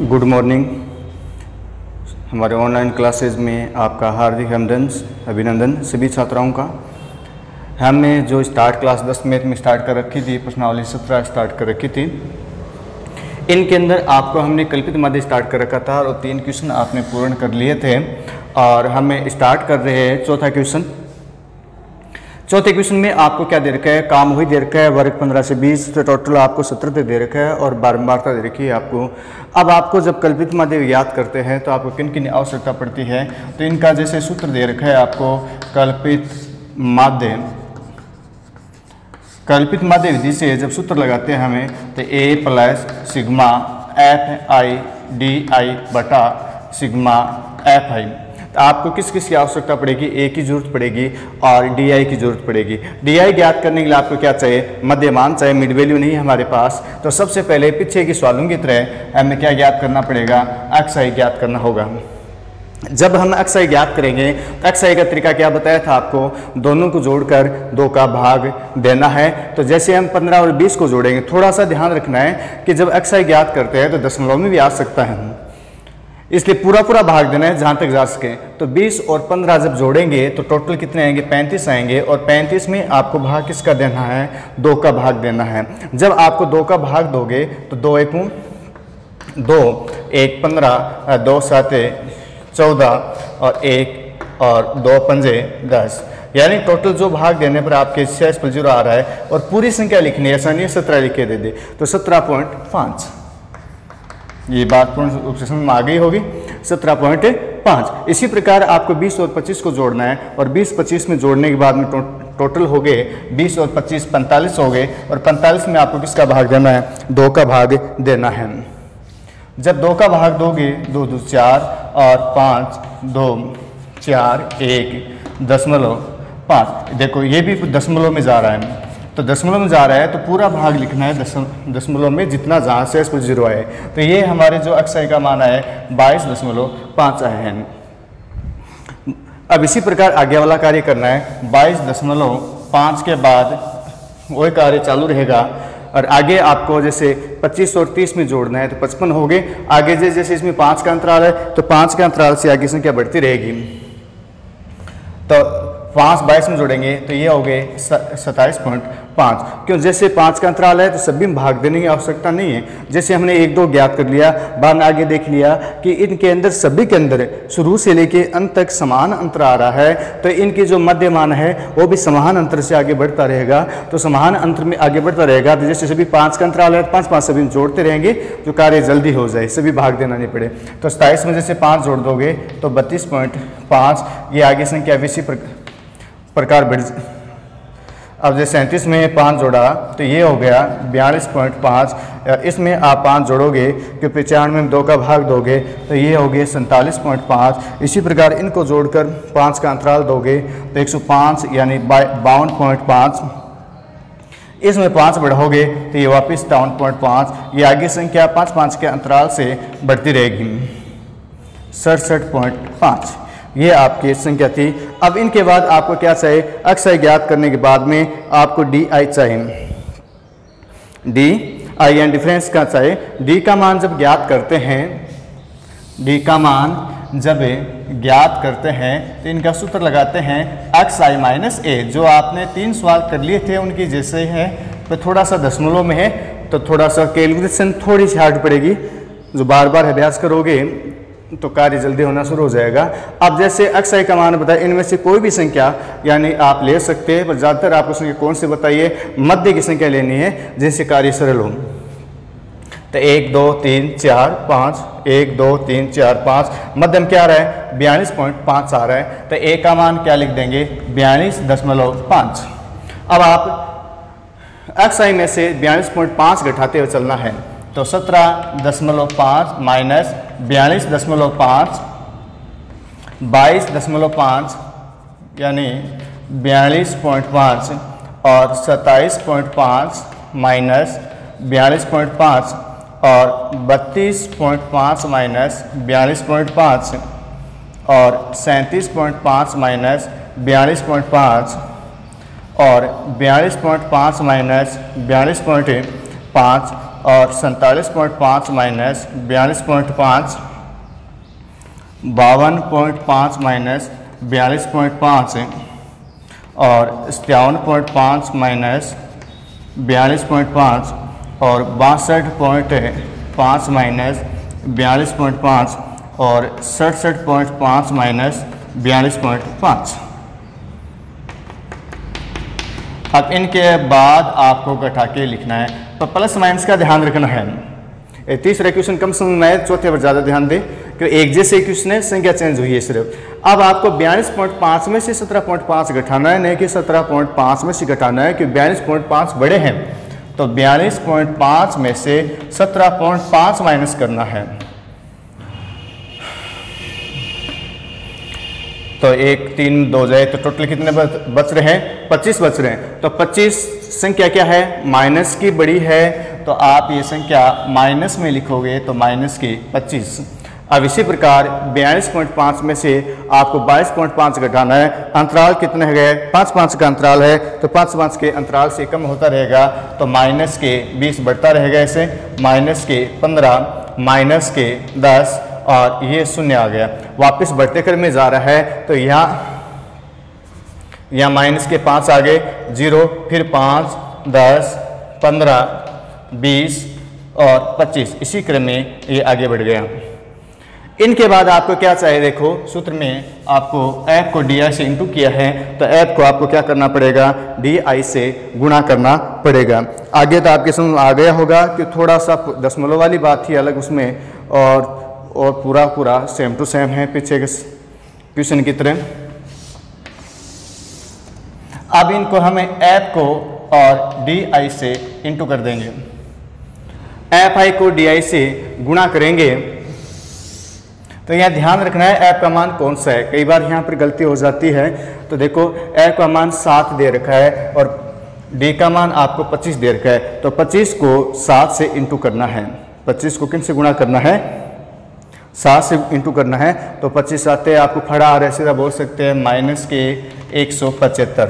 Good morning. हमारे online classes में आपका हार्दिक अभिनंदन सभी छात्राओं का। हमने जो स्टार्ट क्लास 10 मैथ में स्टार्ट कर रखी थी, प्रश्नावली 17 स्टार्ट कर रखी थी। इनके अंदर आपको हमने कल्पित माध्य स्टार्ट कर रखा था और 3 क्वेश्चन आपने पूर्ण कर लिए थे। और हमें स्टार्ट कर रहे हैं चौथा क्वेश्चन। चौथे क्वेश्चन में आपको क्या दे रखा है, काम वही दे रखा है, वर्ग 15 से 20, तो टोटल आपको 17 दे रखा है और बारंबारता दे रखी है आपको। अब आपको जब कल्पित माध्य याद करते हैं तो आपको किन किन आवश्यकता पड़ती है, तो इनका जैसे सूत्र दे रखा है आपको कल्पित माध्य विधि से जब सूत्र लगाते हैं हमें, तो a plus sigma F I D I बटा सिग्मा एफ आई। तो आपको किस किस की आवश्यकता पड़ेगी, ए की जरूरत पड़ेगी और डी आई की जरूरत पड़ेगी। डी आई ज्ञात करने के लिए आपको क्या चाहिए, मध्यमान चाहिए, मिड वैल्यू नहीं है हमारे पास। तो सबसे पहले पीछे की सवालों की तरह हमें क्या ज्ञात करना पड़ेगा, एक्स आई ज्ञात करना होगा। जब हम एक्स आई ज्ञात करेंगे तो एक्स आई का तरीका क्या बताया था आपको, दोनों को जोड़कर 2 का भाग देना है। तो जैसे हम 15 और 20 को जोड़ेंगे, थोड़ा सा ध्यान रखना है कि जब एक्स आई ज्ञात करते हैं तो दशमलव में भी आ सकता है, इसलिए पूरा भाग देना है जहाँ तक जा सके। तो 20 और 15 जब जोड़ेंगे तो टोटल कितने आएंगे, 35 आएंगे। और 35 में आपको भाग किसका देना है, 2 का भाग देना है। जब आपको 2 का भाग दोगे तो 2 1 2, 1 15, 2 7 14 और 1 और 2 5 10, यानी टोटल जो भाग देने पर आपके 6 आ रहा है। और पूरी संख्या लिखनी है, ऐसा नहीं है 17 लिख के दे दे, तो 17.5। ये बात पूर्ण रूप से समझ में आ गई होगी, 17.5। इसी प्रकार आपको 20 और 25 को जोड़ना है और 20-25 में जोड़ने के बाद में टोटल हो गए 20 और 25 45 हो गए। और 45 में आपको किसका भाग देना है, 2 का भाग देना है। जब 2 का भाग दोगे, 2 2 4 और 5 2 4 1 दशमलव 5। देखो ये भी दशमलव में जा रहा है, तो दशमलव में जा रहा है तो पूरा भाग लिखना है दशमलव में, जितना जहाँ से 0 आए। तो ये हमारे जो एक्स आई का मान है 22.5 आए हैं। अब इसी प्रकार आगे वाला कार्य करना है, 22.5 के बाद वही कार्य चालू रहेगा। और आगे आपको जैसे 25 और 30 में जोड़ना है तो 55 हो गए। आगे जैसे इसमें 5 का अंतराल है तो 5 के अंतराल से आगे संख्या बढ़ती रहेगी। तो 5 22 में जोड़ेंगे तो ये हो गए 27.5। क्यों, जैसे 5 का अंतराल है तो सभी में भाग देने की आवश्यकता नहीं है। जैसे हमने 1 2 ज्ञात कर लिया, बाद में आगे देख लिया कि इनके अंदर सभी के अंदर शुरू से लेके अंत तक समान अंतर आ रहा है, तो इनकी जो मध्यमान है वो भी समान अंतर से आगे बढ़ता रहेगा। तो समान अंतर में आगे बढ़ता रहेगा, तो जैसे सभी 5 का अंतराल है 5 सभी जोड़ते रहेंगे जो कार्य जल्दी हो जाए, सभी भाग देना नहीं पड़े। तो 27 में जैसे 5 जोड़ दोगे तो 32.5, ये आगे संख्या इसी प्रकार बढ़। अब जैसे 37 में 5 जोड़ा तो ये हो गया 42.5। इसमें आप 5 जोड़ोगे कि 95 में 2 का भाग दोगे तो ये हो गए 47.5। इसी प्रकार इनको जोड़कर 5 का अंतराल दोगे तो 105 यानी 52.5। इसमें 5 बढ़ाओगे तो ये वापस 53.5। ये आगे संख्या 5 के अंतराल से बढ़ती रहेगी, 67.5। ये आपकी संख्या थी। अब इनके बाद आपको क्या चाहिए, एक्स आई ज्ञात करने के बाद में आपको डी आई चाहिए। डी आई एंड डिफरेंस का चाहिए। डी का मान जब ज्ञात करते हैं, डी का मान जब ज्ञात करते हैं तो इनका सूत्र लगाते हैं एक्स आई माइनस ए। जो आपने 3 सवाल कर लिए थे उनकी जैसे है, तो थोड़ा सा दशमलव में है तो थोड़ा सा कैलकुलेशन थोड़ी सी हार्ड पड़ेगी। जो बार बार अभ्यास करोगे तो कार्य जल्दी होना शुरू हो जाएगा। अब जैसे एक्स आई का मान बताए, इनमें से कोई भी संख्या यानी आप ले सकते हैं, पर ज़्यादातर आपको संख्या कौन से बताइए, मध्य की संख्या लेनी है जिससे कार्य सरल हो। तो 1 2 3 4 5, 1 2 3 4 5, मध्यम क्या आ रहा है, 42.5 आ रहा है। तो ए का मान क्या लिख देंगे, 42.5। अब आप एक्स आई में से 42.5 घटाते हुए चलना है, तो 17.5 माइनस 42.5, 22.5 यानी 42.5 और 27.5 माइनस 42.5 और 32.5 माइनस 42.5 और 37.5 माइनस 42.5 और 42.5 माइनस 42.5 और 47.5 माइनस 42.5, 52.5 माइनस 42.5 और 57.5 माइनस 42.5 और 62.5 माइनस 42.5 और 67.5 माइनस 42.5। अब इनके बाद आपको घटा के लिखना है, तो प्लस माइनस का ध्यान रखना है। ये तीसरा इक्वेशन कम समझ में आए, चौथे पर ज़्यादा ध्यान दें क्योंकि एक जैसे इक्वेशन है, संख्या चेंज हुई है सिर्फ। अब आपको 42.5 में से 17.5 घटाना है, नहीं कि 17.5 में से घटाना है, क्योंकि 42.5 बड़े हैं, तो 42.5 में से 17.5 माइनस करना है। तो 1 3 2 जाए तो टोटल कितने बच रहे हैं? 25 बच रहे हैं। तो 25 संख्या क्या है? माइनस की बड़ी है, तो आप ये संख्या माइनस में लिखोगे तो माइनस की 25। अब इसी प्रकार 42.5 में से आपको 22.5 घटाना है। अंतराल कितने है? 5-5 का अंतराल है, तो 5-5 के अंतराल से कम होता रहेगा, तो माइनस के 20 बढ़ता रहेगा, ऐसे माइनस के 15, माइनस के 10 और ये शून्य आ गया। वापस बढ़ते क्रम में जा रहा है, तो यहाँ माइनस के 5 आ गए, 0, फिर 5, 10, 15, 20 और 25, इसी क्रम में ये आगे बढ़ गया। इनके बाद आपको क्या चाहिए? देखो सूत्र में आपको f को di से इंटू किया है, तो f को आपको क्या करना पड़ेगा? di से गुणा करना पड़ेगा। आगे तो आपके समझ आ गया होगा कि थोड़ा सा दशमलव वाली बात थी अलग उसमें, और पूरा सेम टू सेम है पीछे के क्वेश्चन की तरह। अब इनको हमें f को और di से इंटू कर देंगे। fi को di से गुणा करेंगे, तो यहाँ ध्यान रखना है f का मान कौन सा है। कई बार यहाँ पर गलती हो जाती है, तो देखो f का मान 7 दे रखा है और d का मान आपको 25 दे रखा है, तो 25 को 7 से इंटू करना है। 25 को किन से गुणा करना है? 7 से इंटू करना है, तो 25 आते आपको खड़ा आ रहा है, सीधा बोल सकते हैं माइनस के 175।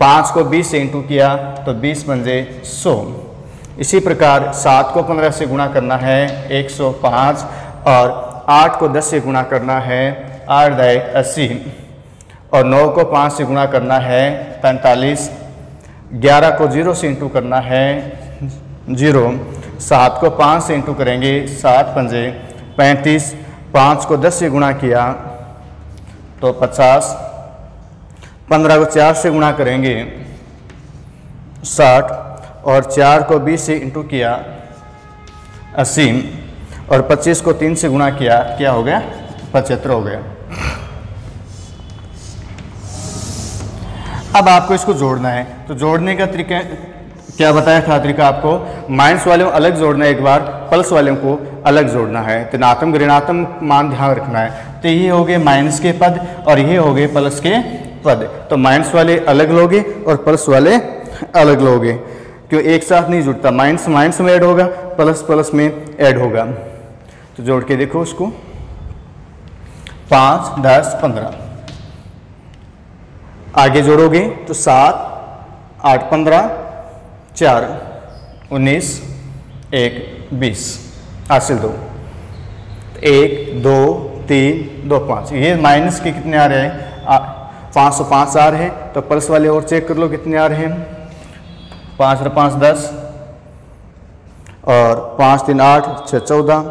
5 को 20 से इंटू किया तो 20 पंजे 100। इसी प्रकार 7 को 15 से गुणा करना है 105 और 8 को 10 से गुणा करना है 8 दाई 80 और 9 को 5 से गुणा करना है 45। 11 को 0 से इंटू करना है 0। 7 को 5 से इंटू करेंगे 7 पंजे 35। 5 को 10 से गुणा किया तो 50। 15 को 4 से गुणा करेंगे 60 और 4 को 20 से इंटू किया 80 और 25 को 3 से गुणा किया, क्या हो गया? 75 हो गया। अब आपको इसको जोड़ना है, तो जोड़ने का तरीका क्या बताया था? तरीका आपको माइनस वाले को अलग जोड़ना है एक बार, प्लस वाले को अलग जोड़ना है। तो धनात्मक ऋणात्मक मान ध्यान रखना है। तो ये हो गए माइनस के पद और ये हो गए प्लस के पद। तो माइनस वाले अलग लोगे और प्लस वाले अलग लोगे, क्यों एक साथ नहीं जुड़ता। माइनस माइनस में ऐड होगा, प्लस प्लस में ऐड होगा। तो जोड़ के देखो उसको, 5, 10, 15 आगे जोड़ोगे तो 7, 8, 15, 4, 19, 1, 20 हासिल 2, 1, 2, 3, 2, 5। ये माइनस के कितने आ रहे हैं? 505 आ रहे हैं। तो प्लस वाले और चेक कर लो कितने आ रहे हैं। 5 और 5 10 और 5 3 8 6 14,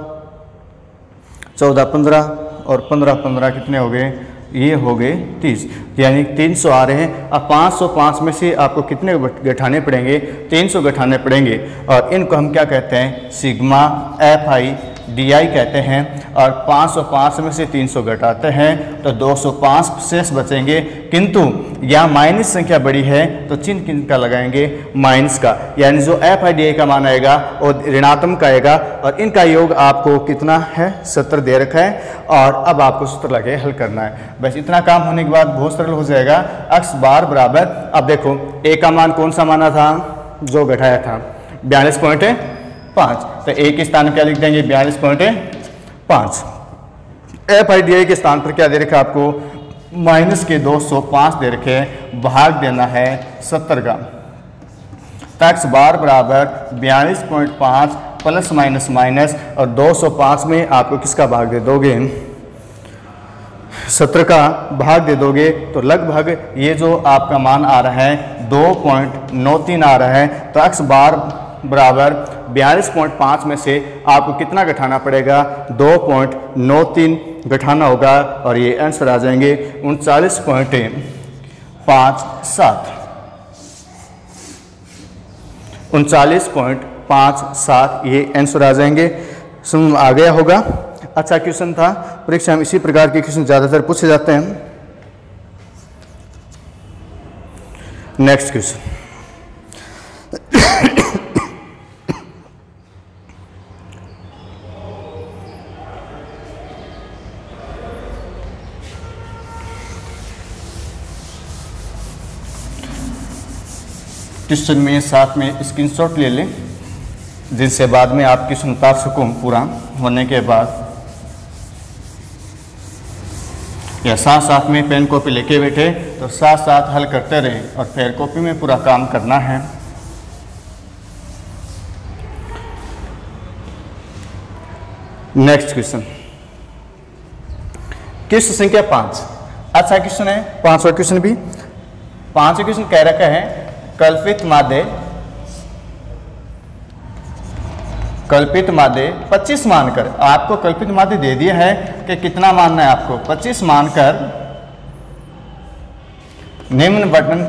14 15 और 15 15 कितने हो गए? ये हो गए 30, यानी 300 आ रहे हैं। अब 505 में से आपको कितने घटाने पड़ेंगे? 300 घटाने पड़ेंगे और इनको हम क्या कहते हैं? सिग्मा FI DI कहते हैं। और 505 में से 300 घटाते हैं तो 205 शेष बचेंगे, किंतु यहाँ माइनस संख्या बड़ी है तो चिन्ह किन का लगाएंगे? माइनस का, यानी जो FI DI का मान आएगा वो ऋणात्मक आएगा। और इनका योग आपको कितना है? 70 दे रखा है। और अब आपको सूत्र लगे हल करना है। बस इतना काम होने के बाद बहुत सरल हो जाएगा। x बार बराबर, अब देखो a का मान कौन सा माना था जो घटाया था? 42.5। तो a के स्थान पर क्या लिख देंगे? 42.5। FI DI के स्थान पर क्या दे रखा आपको? माइनस के 205 दे रखे हैं, भाग देना है 70 का। तो x बार बराबर 42.5 प्लस माइनस माइनस और 205 में आपको किसका भाग दे दोगे, 70 का भाग दे दोगे तो लगभग ये जो आपका मान आ रहा है 2.93 आ रहा है। तो x बार बराबर 42.5 में से आपको कितना घटाना पड़ेगा, 2.93 घटाना होगा और ये आंसर आ जाएंगे 39.57 ये आंसर आ जाएंगे। समझ आ गया होगा। अच्छा क्वेश्चन था, परीक्षा में इसी प्रकार के क्वेश्चन ज़्यादातर पूछे जाते हैं। नेक्स्ट क्वेश्चन, क्वेश्चन में साथ में स्क्रीनशॉट ले लें, जिनसे बाद में आप क्वेश्चन उतार सकूँ पूरा होने के बाद, या साथ साथ में पेन कॉपी लेके बैठे तो साथ साथ हल करते रहें और फिर कॉपी में पूरा काम करना है। नेक्स्ट क्वेश्चन, क्वेश्चन संख्या 5। अच्छा क्वेश्चन है, 5वां क्वेश्चन भी। 5वां क्वेश्चन कह रखा है कल्पित मादे 25 मानकर, आपको कल्पित मादे दे दिया है कि कितना मानना है आपको, 25 मानकर निम्न बंटन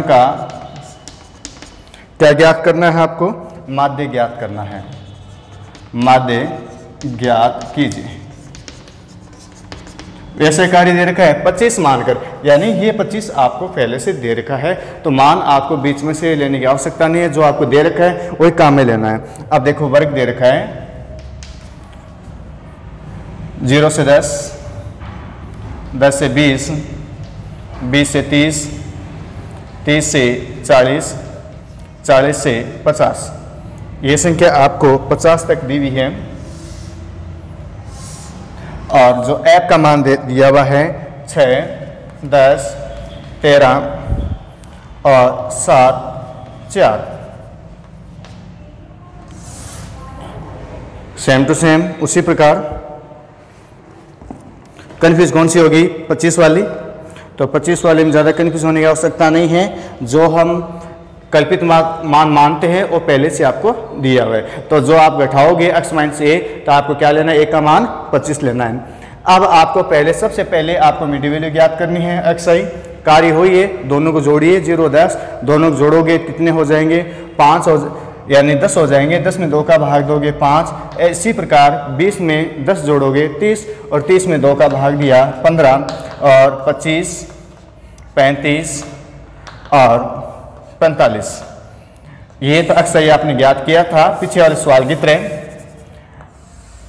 का क्या ज्ञात करना है आपको, माध्य ज्ञात करना है। माध्य ज्ञात कीजिए। वैसे कार्य दे रखा है 25 मानकर, यानी ये 25 आपको पहले से दे रखा है, तो मान आपको बीच में से लेने की आवश्यकता नहीं है, जो आपको दे रखा है वही काम में लेना है। अब देखो वर्ग दे रखा है 0 से 10, 10 से 20, 20 से 30, 30 से 40, 40 से 50। ये संख्या आपको 50 तक दी हुई है और जो ऐप का मान दिया हुआ है 6, 10, 13 और 7, 4। सेम टू सेम उसी प्रकार कन्फ्यूज कौन सी होगी, 25 वाली। तो 25 वाले में ज़्यादा कन्फ्यूज होने की आवश्यकता नहीं है, जो हम कल्पित मान मानते हैं वो पहले से आपको दिया हुआ है। तो जो आप बैठाओगे x माइनस a, तो आपको क्या लेना है, a का मान 25 लेना है। अब आपको सबसे पहले आपको मिड वैल्यू ज्ञात करनी है xi। कार्य हुई है, दोनों को जोड़िए 0, 10, दोनों को जोड़ोगे कितने हो जाएंगे, 5 यानी 10 हो जाएंगे। 10 में 2 का भाग दोगे 5। इसी प्रकार 20 में 10 जोड़ोगे 30 और 30 में 2 का भाग दिया 15 और 25, 35 और 45। ये तो अक्सर आपने ज्ञात किया था पीछे वाले सवाल की तरह।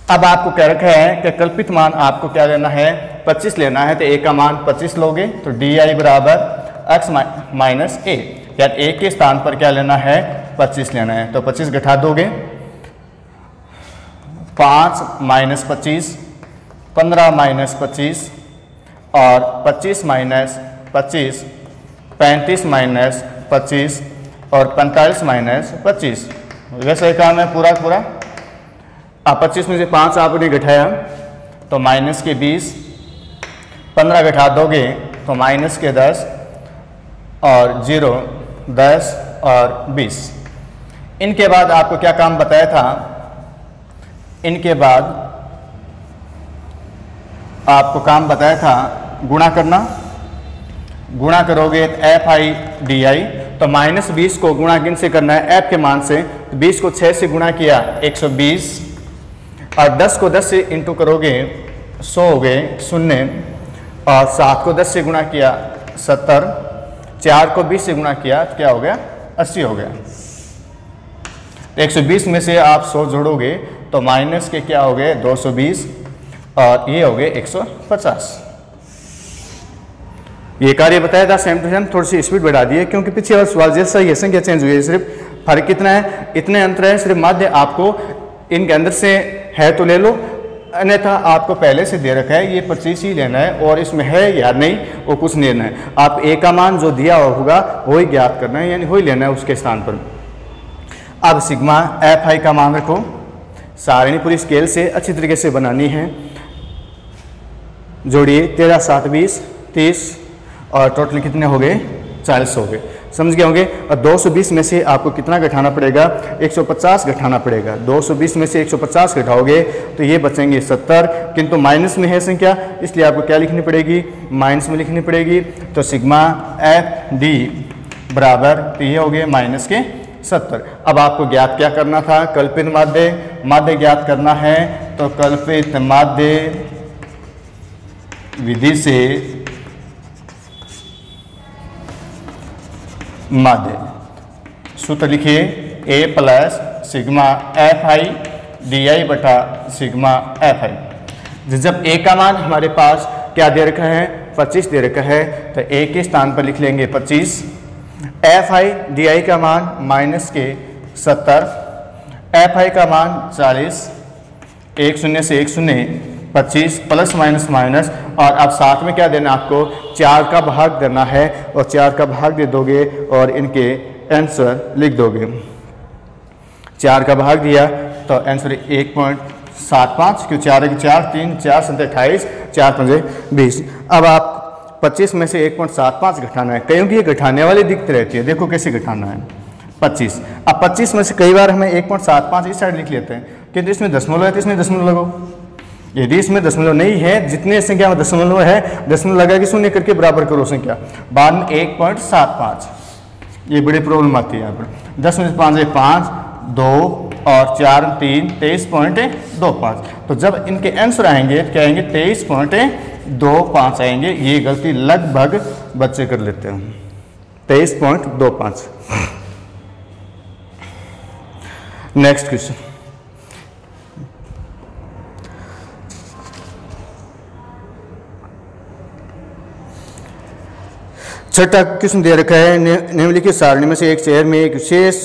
अब आपको कह रखा है कि कल्पित मान आपको क्या लेना है, 25 लेना है। तो a का मान 25 लोगे तो di बराबर x माइनस a, या a के स्थान पर क्या लेना है, 25 लेना है। तो 25 घटा दोगे, 5 माइनस 25, 15 माइनस 25 और 25 माइनस 25, 35 माइनस 25 और 45 माइनस 25। वैसे काम है पूरा पूरा। अब 25 में से 5 आपने घटाया तो माइनस के 20, 15 घटा दोगे तो माइनस के 10 और 0, 10 और 20। इनके बाद आपको क्या काम बताया था, इनके बाद आपको काम बताया था गुणा करना। गुणा करोगे तो FI/DI, तो माइनस 20 को गुणा किन से करना है, f के मान से। तो 20 को 6 से गुणा किया 120 और 10 को 10 से इंटू करोगे 100 हो गए 0 और 7 को 10 से गुणा किया 70, 4 को 20 से गुणा किया तो क्या हो गया, 80 हो गया। तो 120 में से आप 100 जोड़ोगे तो माइनस के क्या हो गए 220 और ये हो गए 150। ये कार्य बताया था सेम टू सेम, थोड़ी सी स्पीड बढ़ा दी है क्योंकि पीछे वाला सवाल जैसा ये संख्या चेंज हुई है, सिर्फ फर्क कितना है, इतने अंतर है। सिर्फ माध्य आपको इनके अंदर से है तो ले लो, अन्यथा आपको पहले से दे रखा है ये 25 ही लेना है और इसमें है या नहीं वो कुछ नहीं लेना है। आप ए का मान जो दिया होगा वही ज्ञात करना है, यानी वही लेना है उसके स्थान पर। अब सिग्मा एफ आई का मान रखो, सारणी पूरी स्केल से अच्छी तरीके से बनानी है। जोड़िए 13 7 20 30 और टोटल कितने हो गए 40 हो गए, समझ गए होंगे। और 220 में से आपको कितना घटाना पड़ेगा 150 घटाना पड़ेगा। 220 में से 150 घटाओगे तो ये बचेंगे 70, किंतु माइनस में है संख्या इसलिए आपको क्या लिखनी पड़ेगी माइनस में लिखनी पड़ेगी। तो सिग्मा एफ डी बराबर तो ये हो गए माइनस के 70। अब आपको ज्ञात क्या करना था कल्पित माध्य ज्ञात करना है। तो कल्पित माध्य विधि से माध्य सूत्र लिखिए A plus sigma F I D I बटा सिग्मा एफ आई। जब ए का मान हमारे पास क्या दे रखा है 25 दे रखा है तो ए के स्थान पर लिख लेंगे 25, एफ आई डी आई का मान माइनस के 70, एफ आई का मान 40, एक शून्य से एक शून्य 25 प्लस माइनस माइनस, और अब साथ में क्या देना आपको 4 का भाग देना है और 4 का भाग दे दोगे और इनके आंसर लिख दोगे। 4 का भाग दिया तो आंसर 1.75 क्यों 4 1 4 3 4 7 28 4 5 20। अब आप 25 में से 1.75 घटाना है, क्योंकि ये घटाने वाली दिक्कत रहती है। देखो कैसे घटाना है 25। अब 25 में से कई बार हमें 1.75 इस साइड लिख लेते हैं, किंतु इसमें दशमलव है तो इसमें दशमलव लगाओ। यदि इसमें दशमलव नहीं है, जितने संख्या में दशमलव है दशमलव लगा के शून्य करके बराबर करो संख्या, बाद में 1.75। ये बड़ी प्रॉब्लम आती है यहाँ पर। 10 में से 5 है 5 2 और 4 3 23.25। तो जब इनके आंसर आएंगे तो क्या आएंगे 23.25 आएंगे। ये गलती लगभग बच्चे कर लेते हैं 23.25। नेक्स्ट क्वेश्चन, छठा क्वेश्चन दे रखा है निम्नलिखित सारणी में से एक शहर में एक विशेष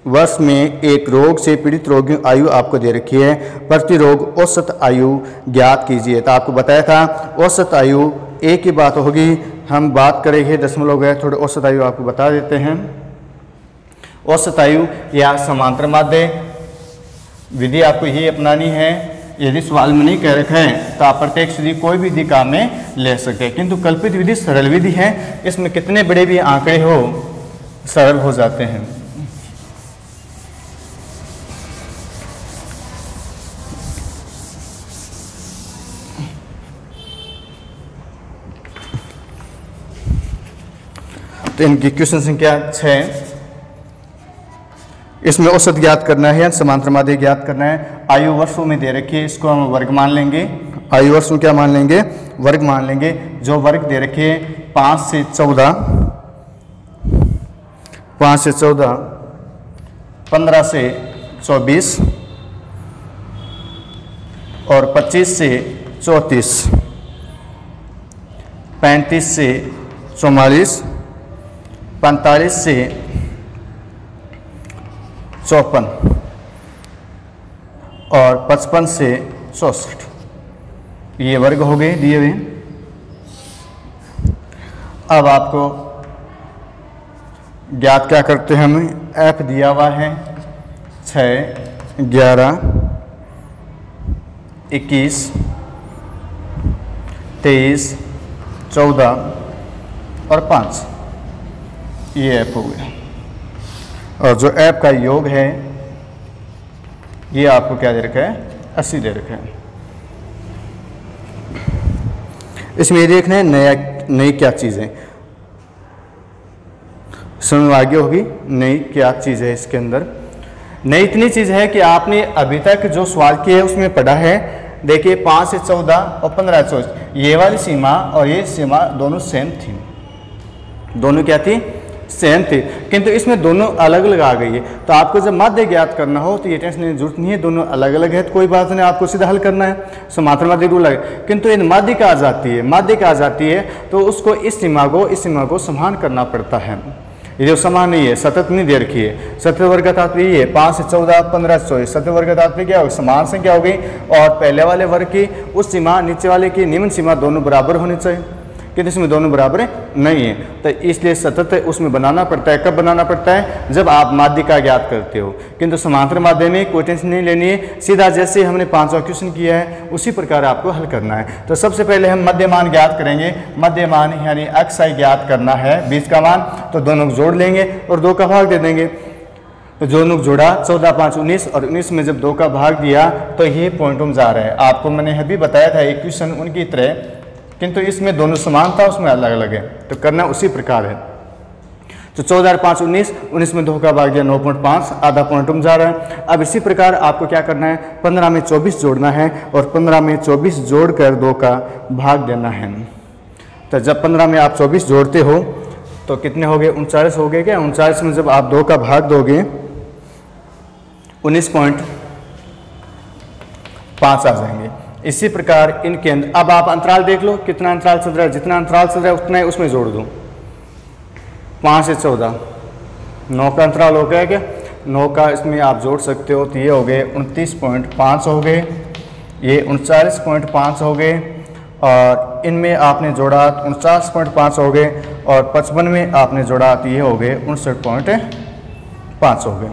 वर्ष में एक रोग से पीड़ित रोगियों की आयु आपको दे रखी है। प्रति रोग औसत आयु ज्ञात कीजिए। तो आपको बताया था औसत आयु एक ही बात होगी, हम बात करेंगे दशमलव गए थोड़े औसत आयु आपको बता देते हैं। औसत आयु या समांतर माध्य विधि आपको यही अपनानी है। यदि सवाल में नहीं कह रखा है तो आप प्रत्यक्ष विधि कोई भी विधि काम में ले सकते हैं, किंतु कल्पित विधि सरल विधि है। इसमें कितने बड़े भी आंकड़े हो सरल हो जाते हैं। तो इनकी क्वेश्चन संख्या 6। इसमें औसत ज्ञात करना है, समांतर माध्य ज्ञात करना है। आयु वर्षों में दे रखी है, इसको हम वर्ग मान लेंगे। आयु वर्षों क्या मान लेंगे वर्ग मान लेंगे। जो वर्ग दे रखे 5 से 14, 5 से 14, 15 से 24 और 25 से 34, 35 से 44, 45 से 54 और 55 से 64, ये वर्ग हो गए दिए हुए। अब आपको ज्ञात क्या करते हैं, हमें एफ दिया हुआ है 6 11 21 23 14 और 5, ये एफ हो गया। और जो ऐप का योग है ये आपको क्या दे रखा है 80 दे रखा है। इसमें ये देखना है नई क्या चीज़ है, समझ आगे होगी नई क्या चीज़ है। इसके अंदर नई इतनी चीज़ है कि आपने अभी तक जो सवाल किए है उसमें पढ़ा है। देखिए 5 से 14 और 15 से 24, ये वाली सीमा और ये सीमा दोनों सेम थी। दोनों क्या थी सेम थे, किंतु इसमें दोनों अलग अलग आ गई है। तो आपको जब माध्य ज्ञात करना हो तो ये टेंशन की जरूरत नहीं है, दोनों अलग अलग है तो कोई बात नहीं, आपको सीधा हल करना है। समांतर माध्य रूल है, किंतु इन माध्य का आ जाती है तो उसको इस सीमा को समान करना पड़ता है। ये जो समान नहीं है, सतत नहीं दे रखी है। सतत वर्ग का तात्पर्य ये 5 से 14, 15 से 24। सतत वर्ग का तात्पर्य क्या होगा? समान संख्या होगी और पहले वाले वर्ग की उस सीमा, नीचे वाले की निम्न सीमा दोनों बराबर होनी चाहिए, किंतु इसमें दोनों बराबर नहीं है। तो इसलिए सतत उसमें बनाना पड़ता है। कब बनाना पड़ता है? जब आप माध्यिका ज्ञात करते हो। किंतु समांतर माध्य में कोई टेंशन नहीं लेनी है, सीधा जैसे हमने 5वां क्वेश्चन किया है उसी प्रकार आपको हल करना है। तो सबसे पहले हम मध्यमान ज्ञात करेंगे। मध्यमान यानी xi ज्ञात करना है, बीच का मान। तो दोनों को जोड़ लेंगे और 2 का भाग दे देंगे। तो दोनों को जोड़ा 14, 5, 19 और 19 में जब 2 का भाग दिया तो ये पॉइंट जा रहा है। आपको मैंने अभी बताया था एक क्वेश्चन उनकी तरह, किंतु इसमें दोनों समान था, उसमें अलग अलग है। तो करना उसी प्रकार है। तो 14 और 5, 19, 19 में 2 का भाग दिया 9.5, आधा पॉइंट जा रहा है। अब इसी प्रकार आपको क्या करना है? 15 में 24 जोड़ना है और 15 में 24 जोड़कर 2 का भाग देना है। तो जब 15 में आप 24 जोड़ते हो तो कितने हो गए? 39 हो गए क्या? 39 में जब आप 2 का भाग दोगे 19.5 आ जाएंगे। इसी प्रकार इनके अंदर अब आप अंतराल देख लो, कितना अंतराल चल रहा है। जितना अंतराल चल रहा है उतना ही उसमें जोड़ दो। 5 से 14, 9 का अंतराल हो गया क्या? 9 का इसमें आप जोड़ सकते हो। तो ये हो गए 29.5 हो गए, ये 39.5 हो गए और इनमें आपने जोड़ा 49.5 हो गए और 55 में आपने जोड़ा तो ये हो गए 59.5 हो गए।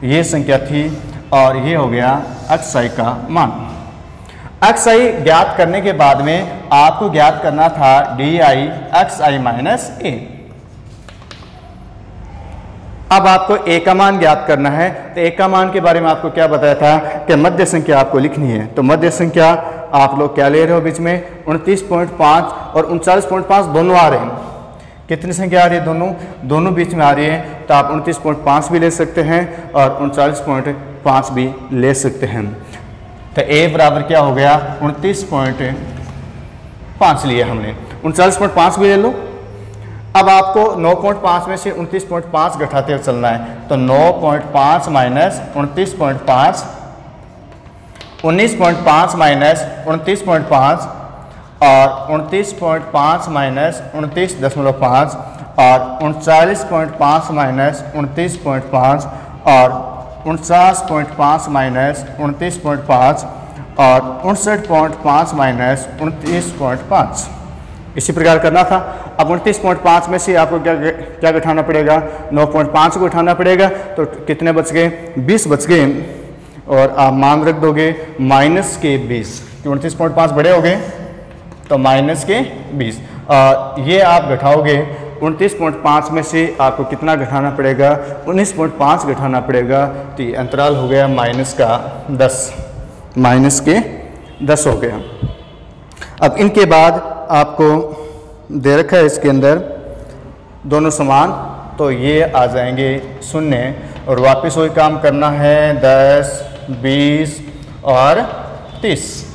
ये संख्या थी और ये हो गया xi का मान। xi ज्ञात करने के बाद में आपको ज्ञात करना था di xi माइनस a। अब आपको a का मान ज्ञात करना है। तो a का मान के बारे में आपको क्या बताया था कि मध्य संख्या आपको लिखनी है। तो मध्य संख्या आप लोग क्या ले रहे हो? बीच में 29.5 और 39.5 दोनों आ रहे हैं। कितनी संख्या आ रही है? दोनों बीच में आ रही है। तो आप 29.5 भी ले सकते हैं और 39.5 भी ले सकते हैं। तो a बराबर क्या हो गया? 29.5 लिया हमने, 39.5 भी ले लो। अब आपको 9.5 में से 29.5 घटाते हुए चलना है। तो 9.5 माइनस 29.5, 19.5 माइनस 29.5 और 29.5 माइनस 29.5 और 39.5 माइनस 29.5 और 49.5 माइनस 29.5 और 59.5 माइनस 29.5। इसी प्रकार करना था। अब 29.5 में से आपको क्या घटाना पड़ेगा? 9.5 को घटाना पड़ेगा। तो कितने बच गए? 20 बच गए और आप मान रख दोगे माइनस के 20। 29.5 बड़े हो गए तो माइनस के 20। ये आप घटाओगे 29.5 में से आपको कितना घटाना पड़ेगा? 19.5 घटाना पड़ेगा। तो ये अंतराल हो गया माइनस का 10, माइनस के 10 हो गया। अब इनके बाद आपको दे रखा है इसके अंदर दोनों समान, तो ये आ जाएंगे 0 और वापस वही काम करना है 10, 20 और 30।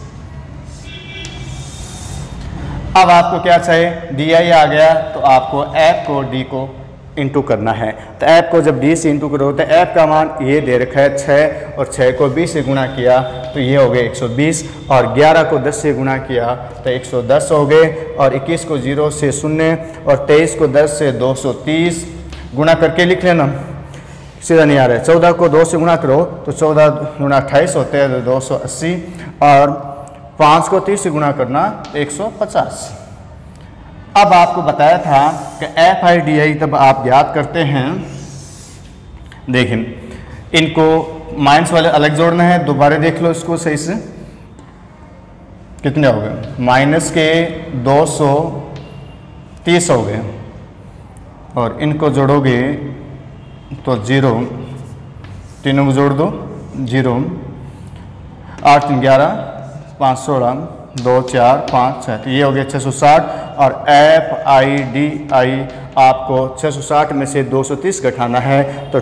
अब आपको क्या चाहिए? di आ गया तो आपको f को d को इंटू करना है। तो f को जब d से इंटू करो तो f का मान ये दे रखा है 6 और 6 को 20 से गुणा किया तो ये हो गए 120 और 11 को 10 से गुणा किया तो 110 हो गए और 21 को 0 से 0 और 23 को 10 से 230 गुणा करके लिख लेना, सीधा नहीं आ रहा है। 14 को 2 से गुणा करो तो 14 गुणा 28 होते हैं तो 280 और 5 को 30 से गुणा करना 150। अब आपको बताया था कि FI/DI तब आप ज्ञात करते हैं। देखें इनको माइनस वाले अलग जोड़ना है, दोबारा देख लो इसको सही से। कितने हो गए? माइनस के 230 हो गए और इनको जोड़ोगे तो 0, तीनों को जोड़ दो 0, 8 3 11 5 16 2 4 5 6, तो ये हो गया 660 और FI/DI आपको 660 में से 230 घटाना है तो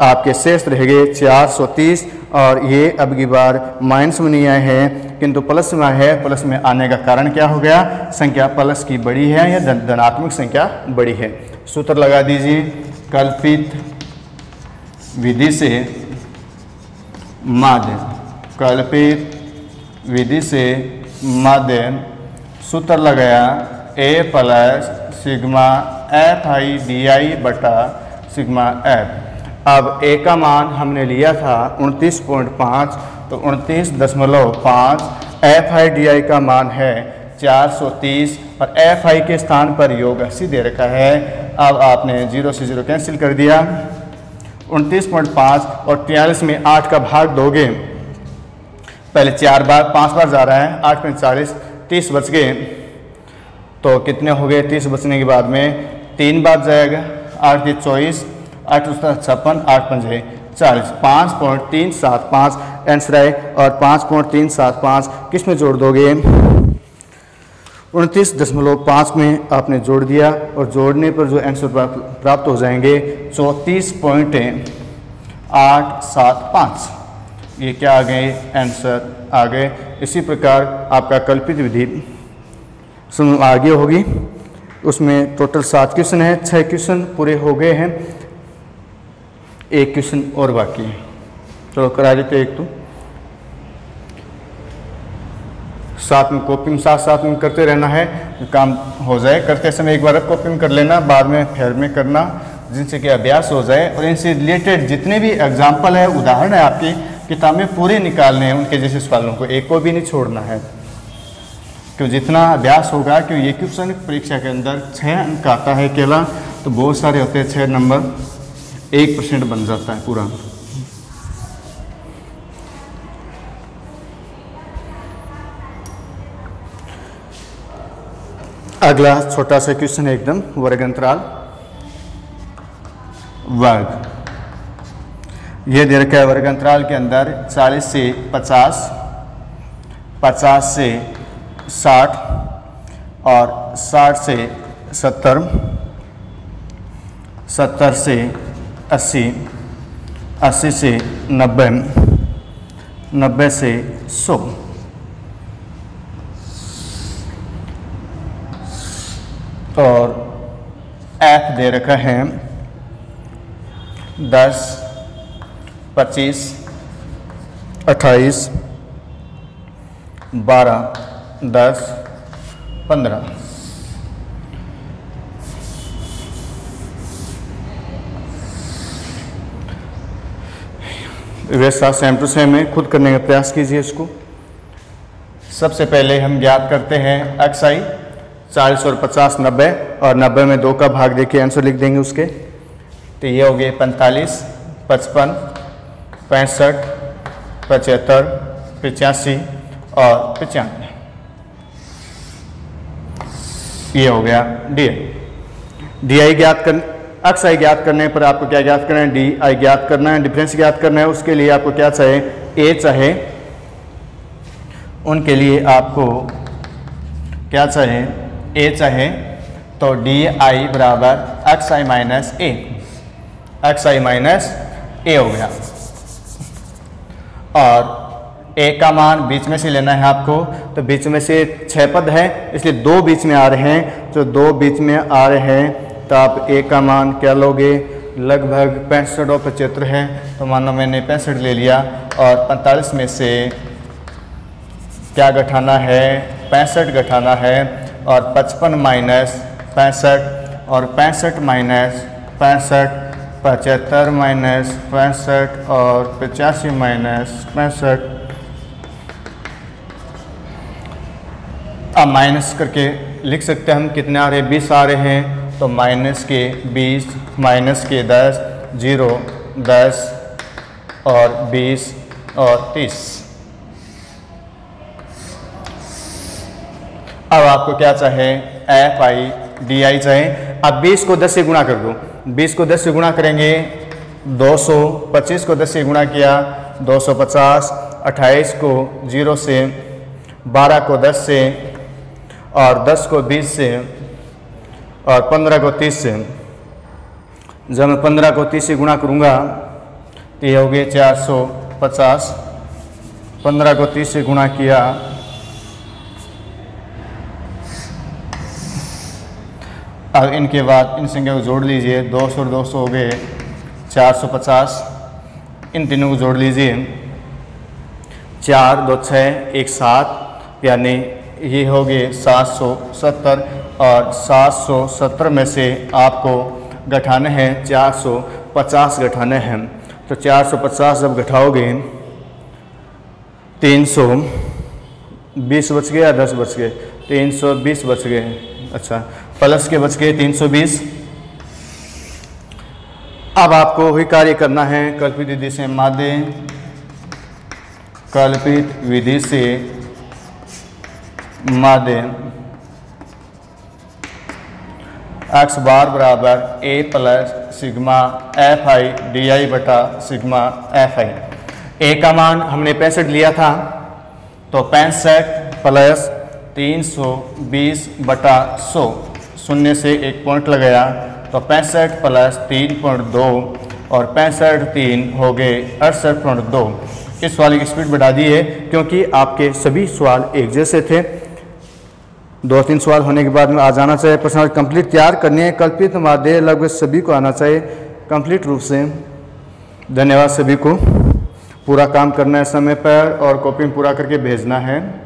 आपके शेष रह गए 430 और ये अब की बार माइनस में नहीं आए हैं किंतु प्लस में आए हैं। प्लस में आने का कारण क्या हो गया? संख्या प्लस की बड़ी है या धनात्मक संख्या बड़ी है। सूत्र लगा दीजिए, कल्पित विधि से माध्य, कल्पित विधि से माध्य सूत्र लगाया a + sigma F I D I बटा सिग्मा एफ। अब ए का मान हमने लिया था 29.5, तो 29.5, एफ आई डी आई का मान है 430 और एफ आई के स्थान पर योग 80 दे रखा है। अब आपने 0 से 0 कैंसिल कर दिया, 29.5 और 43 में 8 का भाग दोगे, पहले 4 बार 5 बार जा रहा है, 8 में 40, 30 बच गए, तो कितने हो गए? 30 बचने के बाद में 3 बार जाएगा, 8 के 24, 8 56, 8 पंजे 40, 5.375 आंसर है। और 5.375 किस में जोड़ दोगे? 29.5 में आपने जोड़ दिया और जोड़ने पर जो आंसर प्राप्त हो जाएंगे 34.875। ये क्या आ गए? आंसर आ गए। इसी प्रकार आपका कल्पित विधि आगे होगी, उसमें टोटल 7 क्वेश्चन है, 6 क्वेश्चन पूरे हो गए हैं, 1 क्वेश्चन और बाकी है। चलो करा देते एक, तो साथ में कॉपी में साथ में करते रहना है, काम हो जाए। करते समय एक बार कॉपी में कर लेना, बाद में फेर में करना, जिनसे कि अभ्यास हो जाए। और इनसे रिलेटेड जितने भी एग्जाम्पल है, उदाहरण है, आपकी किताब में पूरे निकालने हैं, उनके जैसे सवालों को एक को भी नहीं छोड़ना है। क्यों जितना अभ्यास होगा, क्यों ये क्वेश्चन परीक्षा के अंदर 6 अंक आता है अकेला, तो बहुत सारे होते हैं, 6 नंबर 1% बन जाता है पूरा। अगला छोटा सा क्वेश्चन है एकदम, वर्ग अंतराल वर्ग। ये दे रखा है वर्ग अंतराल के अंदर 40 से 50, 50 से 60 और 60 से 70, 70 से 80, 80 से 90, 90 से 100। और एफ दे रखा है 10, 25, 28, 12, 10, 15। वैसा सेम टू सेम है, खुद करने का प्रयास कीजिए इसको। सबसे पहले हम ज्ञात करते हैं एक्स आई, 40 और 50 90, और 90 में 2 का भाग देके आंसर लिख देंगे उसके। तो ये हो गए 45, 55, 65, 75, 85 और 95। ये हो गया डी आई। डी आई ज्ञात कर, एक्स आई ज्ञात करने पर आपको क्या ज्ञात करना है? डी आई ज्ञात करना है, डिफरेंस ज्ञात करना है। उसके लिए आपको क्या चाहिए? ए चाहे, उनके लिए आपको क्या चाहिए? ए चाहे, तो डी आई बराबर एक्स आई माइनस ए, एक्स आई माइनस ए हो गया। और ए का मान बीच में से लेना है आपको, तो बीच में से 6 पद है, इसलिए 2 बीच में आ रहे हैं, तो 2 बीच में आ रहे हैं, तो आप ए का मान क्या लोगे? लगभग 65 और 75 है, तो मानो मैंने 65 ले लिया। और 45 में से क्या घटाना है? 65 घटाना है। और 55 माइनस 65 और 65 माइनस 65, 75 माइनस 65 और 85 माइनस 65। अब माइनस करके लिख सकते हैं हम, कितने आ रहे हैं? 20 आ रहे हैं, तो माइनस के 20, माइनस के 10, 0, 10 और 20 और 30। अब आपको क्या चाहे? एफ आई डी आई चाहे। अब 20 को 10 से गुणा कर दो, 20 को 10 से गुणा करेंगे 200, 25 को 10 से गुणा किया 250, 28 को 0 से, 12 को 10 से, और 10 को 20 से, और 15 को 30 से। जब मैं 15 को 30 से गुणा करूँगा तो ये हो गए 450। 15 को 30 से गुणा किया, अब इनके बाद इन संख्या को जोड़ लीजिए, 200 और 200 हो गए 450। इन तीनों को जोड़ लीजिए, 4, 2, 6, 1, 7, यानी ये हो गए 770। और 770 में से आपको घटाने हैं 450 घटाने हैं। तो 450 जब घटाओगे 320 बच गए या 10 बच गए? 320 बच गए। अच्छा, प्लस के बच गए 320। अब आपको वही कार्य करना है कल्पित विधि से माध्य, कल्पित विधि से माध्य x बार बराबर a plus sigma F I D I बटा सिग्मा एफ आई। ए का मान हमने 65 लिया था, तो 65 प्लस 320 बटा 100, शून्य से एक पॉइंट लगाया तो 65 प्लस 3.2 और 65 3 हो गए 68.2। इस सवाल की स्पीड बढ़ा दी है क्योंकि आपके सभी सवाल एक जैसे थे। 2-3 सवाल होने के बाद में आ जाना चाहिए। प्रश्न कंप्लीट तैयार करनी है, कल्पित माध्य लगभग सभी को आना चाहिए कंप्लीट रूप से। धन्यवाद सभी को। पूरा काम करना है समय पर और कॉपी में पूरा करके भेजना है।